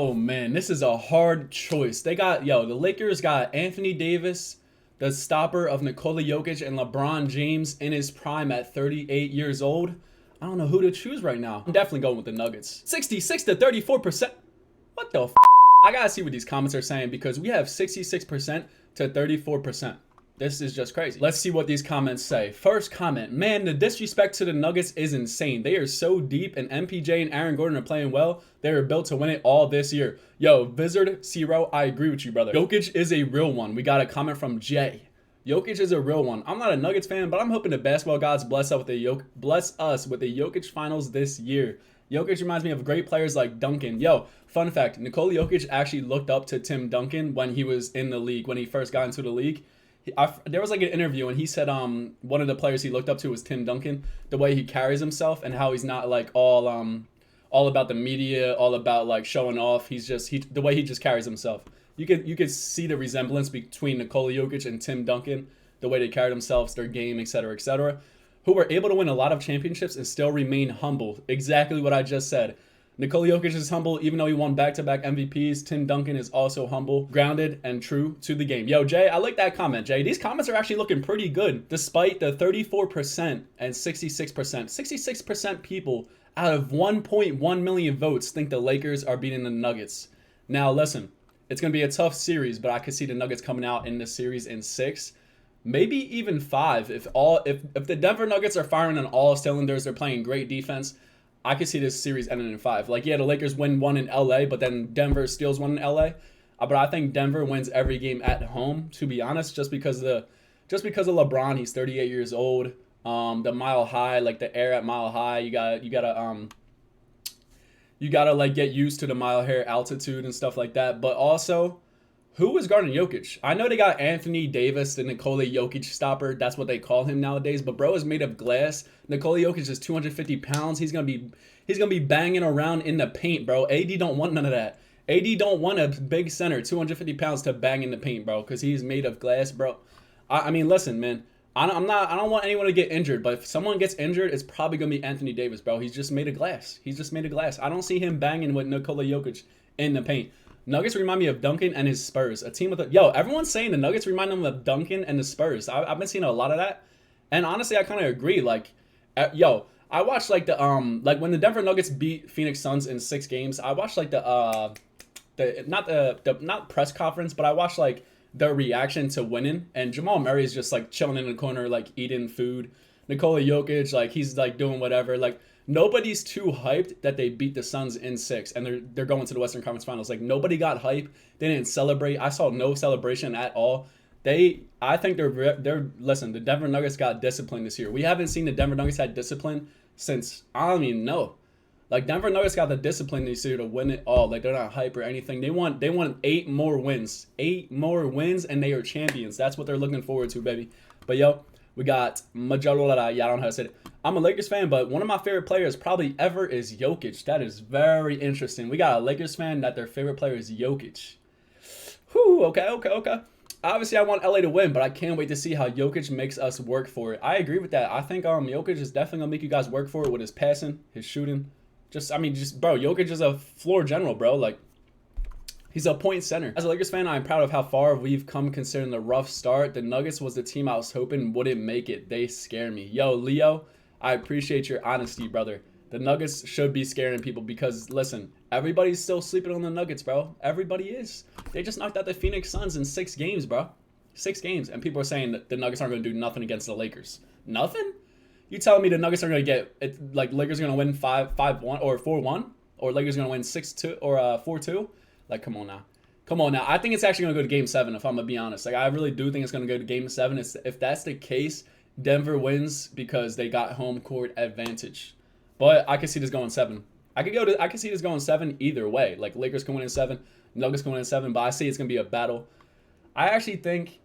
Oh man, this is a hard choice. The Lakers got Anthony Davis, the stopper of Nikola Jokic and LeBron James in his prime at 38 years old. I don't know who to choose right now. I'm definitely going with the Nuggets. 66 to 34%. What the f? I gotta see what these comments are saying because we have 66% to 34%. This is just crazy. Let's see what these comments say. First comment, man, the disrespect to the Nuggets is insane. They are so deep and MPJ and Aaron Gordon are playing well. They are built to win it all this year. Yo, Vizard Zero, I agree with you, brother. Jokic is a real one. We got a comment from Jay. Jokic is a real one. I'm not a Nuggets fan, but I'm hoping the basketball gods bless us with the Jokic finals this year. Jokic reminds me of great players like Duncan. Yo, fun fact, Nikola Jokic actually looked up to Tim Duncan when he was in the league, when he first got into the league. There was like an interview and he said one of the players he looked up to was Tim Duncan, the way he carries himself and how he's not like all about the media, all about like showing off. The way he just carries himself. You could see the resemblance between Nikola Jokic and Tim Duncan, the way they carried themselves, their game, etc., who were able to win a lot of championships and still remain humble. Exactly what I just said. Nikola Jokic is humble, even though he won back-to-back MVPs. Tim Duncan is also humble, grounded, and true to the game. Yo, Jay, I like that comment, Jay. These comments are actually looking pretty good, despite the 34% and 66%. 66% people out of 1.1 million votes think the Lakers are beating the Nuggets. Now, listen, it's going to be a tough series, but I could see the Nuggets coming out in this series in 6, maybe even 5. If the Denver Nuggets are firing on all cylinders, they're playing great defense, I could see this series ending in 5. Like, yeah, the Lakers win one in LA, but then Denver steals one in LA. But I think Denver wins every game at home, to be honest, just because of LeBron. He's 38 years old. The Mile High, like the air at Mile High, you gotta like get used to the mile high altitude and stuff like that. But also, who is guarding Jokic? I know they got Anthony Davis, the Nikola Jokic stopper. That's what they call him nowadays. But bro is made of glass. Nikola Jokic is 250 pounds. He's gonna be banging around in the paint, bro. AD don't want none of that. AD don't want a big center, 250 pounds to bang in the paint, bro, because he's made of glass, bro. I mean, listen, man. I don't want anyone to get injured, but if someone gets injured, it's probably gonna be Anthony Davis, bro. He's just made of glass. I don't see him banging with Nikola Jokic in the paint. Nuggets remind me of Duncan and his Spurs. A team with everyone's saying the Nuggets remind them of Duncan and the Spurs. I've been seeing a lot of that, and honestly, I kind of agree. Like, I watched like when the Denver Nuggets beat Phoenix Suns in 6 games. I watched like not press conference, but I watched like their reaction to winning. And Jamal Murray is just like chilling in the corner, like eating food. Nikola Jokic, like he's like doing whatever. Like, nobody's too hyped that they beat the Suns in 6 and they're going to the Western Conference Finals. Like, nobody got hype. They didn't celebrate. I saw no celebration at all. I think listen, the Denver Nuggets got discipline this year. We haven't seen the Denver Nuggets had discipline since, I don't even know. Like, Denver Nuggets got the discipline this year to win it all. Like, they're not hype or anything. They want 8 more wins. 8 more wins and they are champions. That's what they're looking forward to, baby. But yo, we got Majalolada. Yeah, I don't know how to say it. I'm a Lakers fan, but one of my favorite players probably ever is Jokic. That is very interesting. We got a Lakers fan that their favorite player is Jokic. Whew, okay. Obviously, I want LA to win, but I can't wait to see how Jokic makes us work for it. I agree with that. I think Jokic is definitely going to make you guys work for it with his passing, his shooting. Bro, Jokic is a floor general, bro. Like, he's a point center. As a Lakers fan, I'm proud of how far we've come considering the rough start. The Nuggets was the team I was hoping wouldn't make it. They scare me. Yo, Leo, I appreciate your honesty, brother. The Nuggets should be scaring people because, listen, everybody's still sleeping on the Nuggets, bro. Everybody is. They just knocked out the Phoenix Suns in 6 games, bro. 6 games. And people are saying that the Nuggets aren't going to do nothing against the Lakers. Nothing? You telling me the Nuggets are going to Lakers are going to win 5-1 or 4-1? Or Lakers are going to win 6-2 or 4-2? Like, come on now. I think it's actually going to go to Game 7, if I'm going to be honest. Like, I really do think it's going to go to Game 7. If that's the case, Denver wins because they got home court advantage. But I could see this going 7. I could see this going 7 either way. Like, Lakers can win in 7, Nuggets can win in 7, but I see it's going to be a battle. I actually think,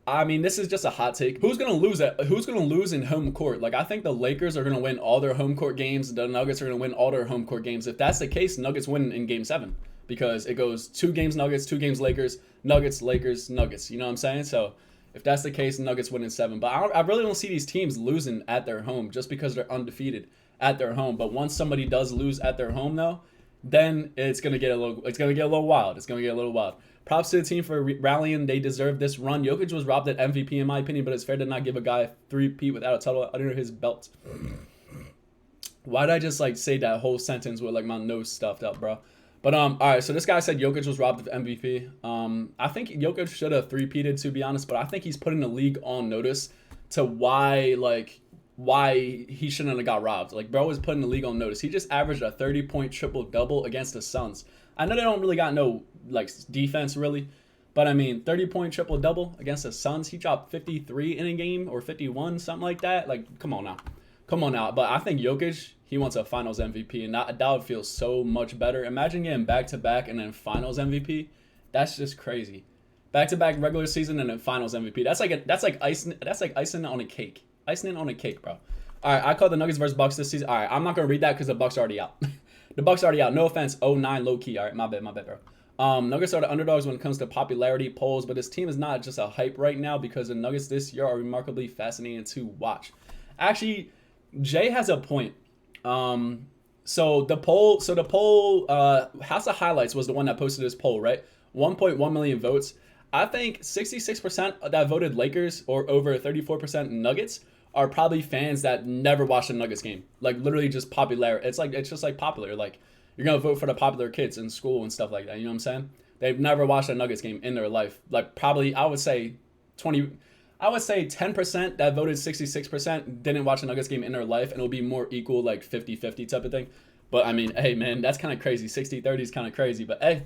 I mean, this is just a hot take. Who's going to lose in home court? Like, I think the Lakers are going to win all their home court games. The Nuggets are going to win all their home court games. If that's the case, Nuggets win in Game 7 because it goes 2 games Nuggets, 2 games Lakers, Nuggets, Lakers, Nuggets. You know what I'm saying? So if that's the case, Nuggets win in 7. But I really don't see these teams losing at their home just because they're undefeated at their home. But once somebody does lose at their home, though, then it's gonna get a little wild. It's gonna get a little wild. Props to the team for rallying. They deserve this run. Jokic was robbed at MVP in my opinion, but it's fair to not give a guy a three-peat without a title under his belt. Why did I just like say that whole sentence with like my nose stuffed up, bro? But all right. So this guy said Jokic was robbed of MVP. I think Jokic should have three-peated, to be honest, but I think he's putting the league on notice to why he shouldn't have got robbed. Like, bro was putting the league on notice. He just averaged a 30-point triple-double against the Suns. I know they don't really got no like defense really, but I mean 30-point triple-double against the Suns. He dropped 53 in a game or 51, something like that. Like, come on now. But I think Jokic, he wants a Finals MVP, and that would feel so much better. Imagine getting back-to-back and then Finals MVP. That's just crazy. Back-to-back regular season and then Finals MVP. That's like icing on a cake. Icing it on a cake, bro. All right, I call the Nuggets versus Bucks this season. All right, I'm not going to read that because the Bucks are already out. The Bucks are already out. No offense. 0-9 low-key. All right, my bad, bro. Nuggets are the underdogs when it comes to popularity polls, but this team is not just a hype right now because the Nuggets this year are remarkably fascinating to watch. Actually, Jay has a point. So the poll, House of Highlights was the one that posted this poll, right? 1.1 million votes. I think 66% that voted Lakers or over 34% Nuggets are probably fans that never watched a Nuggets game. Like literally just popular. It's just like popular. Like you're gonna vote for the popular kids in school and stuff like that. You know what I'm saying? They've never watched a Nuggets game in their life. Like probably I would say 10% that voted 66% didn't watch a Nuggets game in their life, and it'll be more equal, like 50-50 type of thing. But I mean, hey man, that's kind of crazy. 60-30 is kind of crazy. But hey,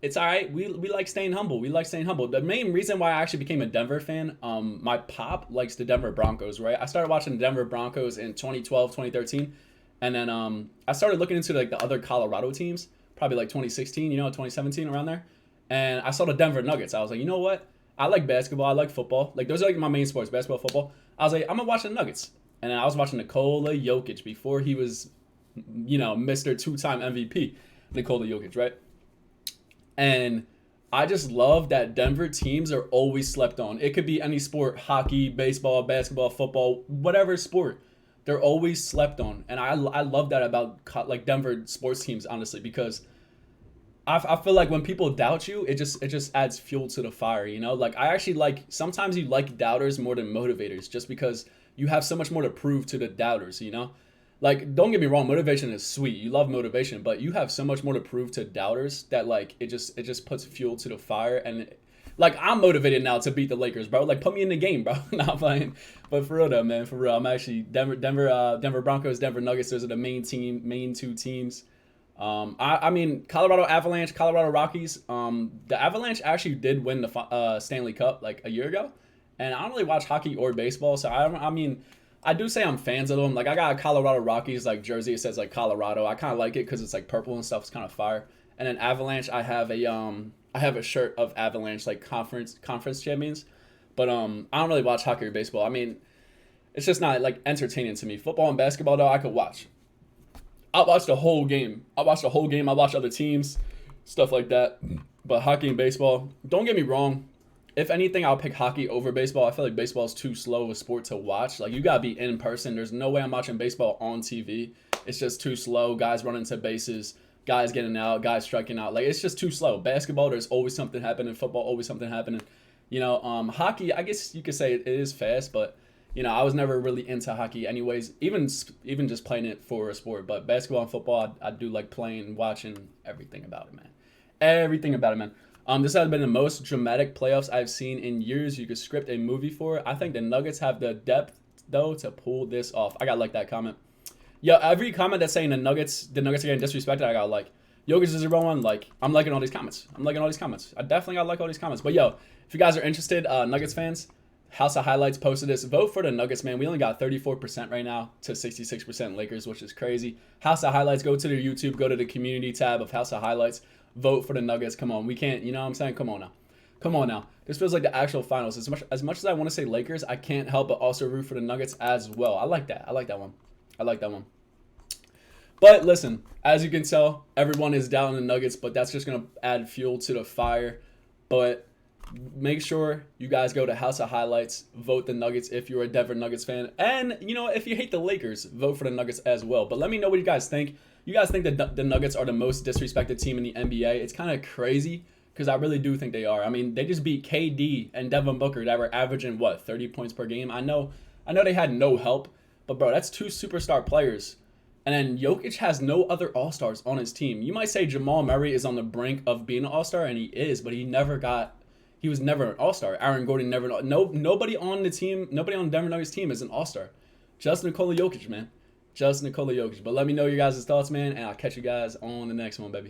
it's all right. We like staying humble. The main reason why I actually became a Denver fan, my pop likes the Denver Broncos, right? I started watching the Denver Broncos in 2012, 2013. And then I started looking into like the other Colorado teams, probably like 2016, 2017, around there. And I saw the Denver Nuggets. I was like, you know what? I like basketball. I like football. Like those are like my main sports, basketball, football. I was like, I'm going to watch the Nuggets. And then I was watching Nikola Jokic before he was, Mr. two-time MVP, Nikola Jokic, right? And I just love that Denver teams are always slept on. It could be any sport, hockey, baseball, basketball, football, whatever sport. They're always slept on. And I love that about like Denver sports teams, honestly, because I feel like when people doubt you, it just adds fuel to the fire, Like I actually like, sometimes you like doubters more than motivators just because you have so much more to prove to the doubters, Like, don't get me wrong, motivation is sweet. You love motivation, but you have so much more to prove to doubters that like it just puts fuel to the fire. And like I'm motivated now to beat the Lakers, bro. Like put me in the game, bro. Not playing, but for real though, man. For real, I'm actually Denver Broncos, Denver Nuggets. Those are the main two teams. I mean Colorado Avalanche, Colorado Rockies. The Avalanche actually did win the Stanley Cup like a year ago, and I don't really watch hockey or baseball, so I mean. I do say I'm fans of them. Like I got a Colorado Rockies like jersey. It says like Colorado. I kind of like it because it's like purple and stuff. It's kind of fire. And then Avalanche, I have a shirt of Avalanche like conference champions. But I don't really watch hockey or baseball. I mean, it's just not like entertaining to me. Football and basketball though, I could watch. I'll watch the whole game. I watch other teams, stuff like that. But hockey and baseball, don't get me wrong. If anything, I'll pick hockey over baseball. I feel like baseball is too slow of a sport to watch. Like, you got to be in person. There's no way I'm watching baseball on TV. It's just too slow. Guys running to bases, guys getting out, guys striking out. Like, it's just too slow. Basketball, there's always something happening. Football, always something happening. Hockey, I guess you could say it is fast, but, I was never really into hockey anyways, even just playing it for a sport. But basketball and football, I do like playing and watching everything about it, man. Everything about it, man. This has been the most dramatic playoffs I've seen in years. You could script a movie for it. I think the Nuggets have the depth, though, to pull this off. I gotta like that comment. Yo, every comment that's saying the Nuggets are getting disrespected, I gotta like. Jokic is 0-1. Like, I'm liking all these comments. I definitely gotta like all these comments. But yo, if you guys are interested, Nuggets fans, House of Highlights posted this. Vote for the Nuggets, man. We only got 34% right now to 66% Lakers, which is crazy. House of Highlights, go to their YouTube, go to the community tab of House of Highlights. Vote for the Nuggets. Come on. We can't, you know what I'm saying? Come on now. This feels like the actual finals. As much as I want to say Lakers, I can't help but also root for the Nuggets as well. I like that one. But listen, as you can tell, everyone is down in the Nuggets, but that's just going to add fuel to the fire. But make sure you guys go to House of Highlights, vote the Nuggets if you're a Denver Nuggets fan. And, if you hate the Lakers, vote for the Nuggets as well. But let me know what you guys think. you guys think that the Nuggets are the most disrespected team in the NBA. It's kind of crazy because I really do think they are. I mean, they just beat KD and Devin Booker that were averaging what 30 points per game. I know they had no help, but bro, that's two superstar players. And then Jokic has no other All-Stars on his team. You might say Jamal Murray is on the brink of being an All-Star, and he is, but he was never an All-Star. Aaron Gordon never, nobody on the team, nobody on Denver Nuggets team is an All-Star. Just Nikola Jokic, man. Just Nikola Jokic. But let me know your guys' thoughts, man, and I'll catch you guys on the next one, baby.